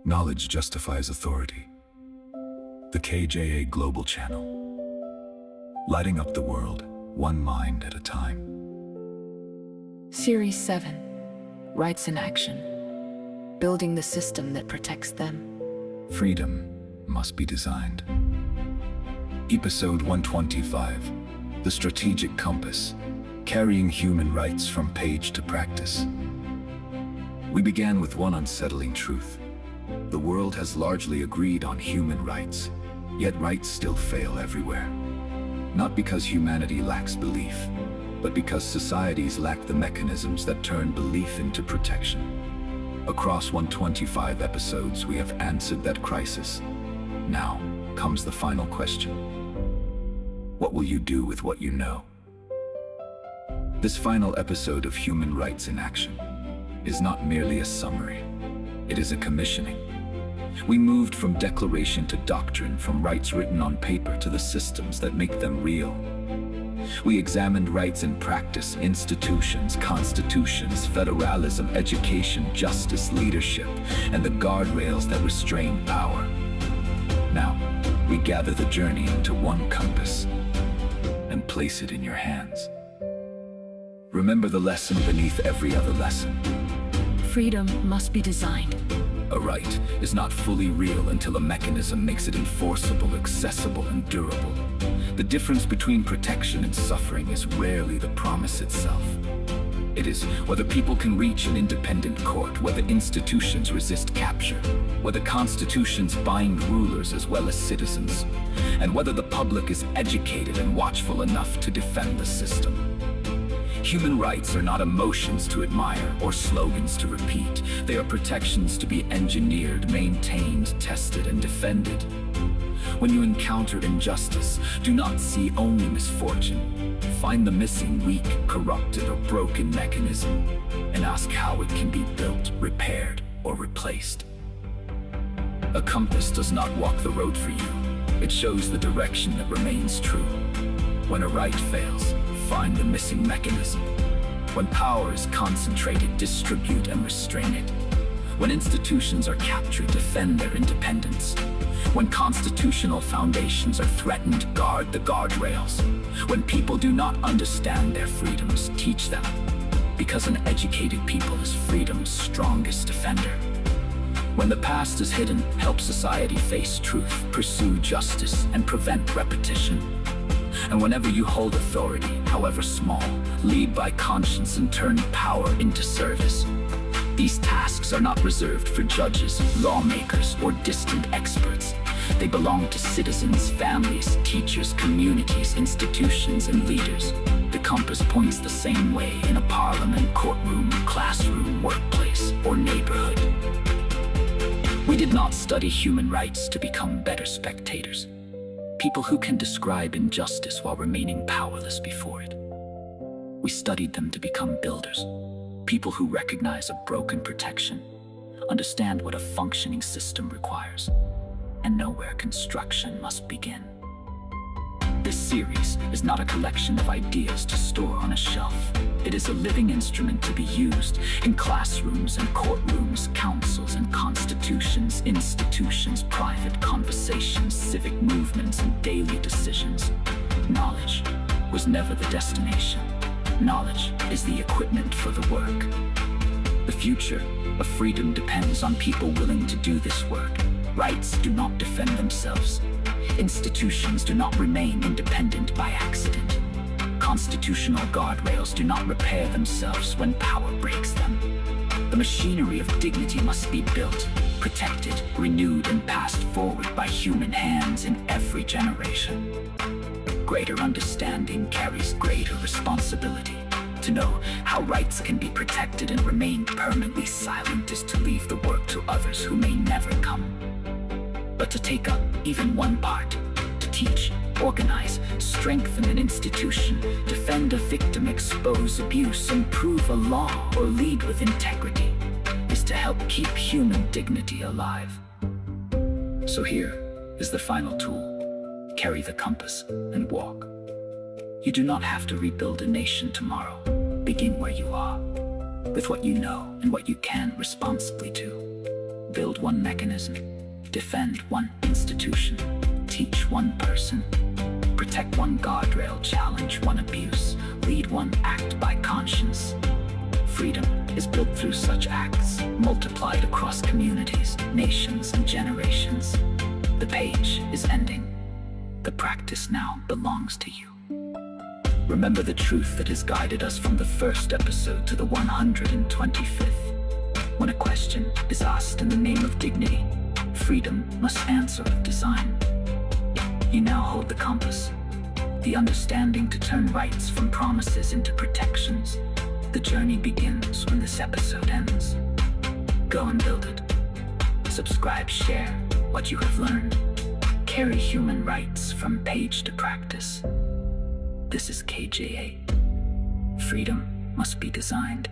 Knowledge justifies authority. The KJA Global Channel. Lighting up the world, one mind at a time. Series 7. Rights in Action. Building the system that protects them. Freedom must be designed. Episode 125. The Strategic Compass. Carrying human rights from page to practice. We began with one unsettling truth. The world has largely agreed on human rights, yet rights still fail everywhere. Not because humanity lacks belief, but because societies lack the mechanisms that turn belief into protection. Across 125 episodes, we have answered that crisis. Now comes the final question. What will you do with what you know? This final episode of Human Rights in Action is not merely a summary. It is a commissioning. We moved from declaration to doctrine, from rights written on paper to the systems that make them real. We examined rights in practice, institutions, constitutions, federalism, education, justice, leadership, and the guardrails that restrain power. Now, we gather the journey into one compass and place it in your hands. Remember the lesson beneath every other lesson. Freedom must be designed. A right is not fully real until a mechanism makes it enforceable, accessible, and durable. The difference between protection and suffering is rarely the promise itself. It is whether people can reach an independent court, whether institutions resist capture, whether constitutions bind rulers as well as citizens, and whether the public is educated and watchful enough to defend the system. Human rights are not emotions to admire or slogans to repeat. They are protections to be engineered, maintained, tested, and defended. When you encounter injustice, do not see only misfortune. Find the missing, weak, corrupted, or broken mechanism and ask how it can be built, repaired, or replaced. A compass does not walk the road for you. It shows the direction that remains true. When a right fails, find the missing mechanism. When power is concentrated, distribute and restrain it. When institutions are captured, defend their independence. When constitutional foundations are threatened, guard the guardrails. When people do not understand their freedoms, teach them. Because an educated people is freedom's strongest defender. When the past is hidden, help society face truth, pursue justice, and prevent repetition. And whenever you hold authority, however small, lead by conscience and turn power into service. These tasks are not reserved for judges, lawmakers, or distant experts. They belong to citizens, families, teachers, communities, institutions, and leaders. The compass points the same way in a parliament, courtroom, classroom, workplace, or neighborhood. We did not study human rights to become better spectators. People who can describe injustice while remaining powerless before it. We studied them to become builders. People who recognize a broken protection, understand what a functioning system requires, and know where construction must begin. This series is not a collection of ideas to store on a shelf. It is a living instrument to be used in classrooms and courtrooms, councils and constitutions, institutions, private conversations, civic movements, and daily decisions. Knowledge was never the destination. Knowledge is the equipment for the work. The future of freedom depends on people willing to do this work. Rights do not defend themselves. Institutions do not remain independent by accident. Constitutional guardrails do not repair themselves when power breaks them. The machinery of dignity must be built, protected, renewed, and passed forward by human hands in every generation. Greater understanding carries greater responsibility. To know how rights can be protected and remain permanently silent is to leave the work to others who may never come. But to take up even one part, to teach, organize, strengthen an institution, defend a victim, expose abuse, improve a law, or lead with integrity, is to help keep human dignity alive. So here is the final tool. Carry the compass and walk. You do not have to rebuild a nation tomorrow. Begin where you are, with what you know and what you can responsibly do. Build one mechanism, defend one institution, teach one person, protect one guardrail, challenge one abuse, lead one act by conscience. Freedom is built through such acts, multiplied across communities, nations, and generations. The page is ending. The practice now belongs to you. Remember the truth that has guided us from the first episode to the 125th. When a question is asked in the name of dignity, freedom must answer with design. You now hold the compass, the understanding to turn rights from promises into protections. The journey begins when this episode ends. Go and build it. Subscribe, share what you have learned. Carry human rights from page to practice. This is KJA. Freedom must be designed.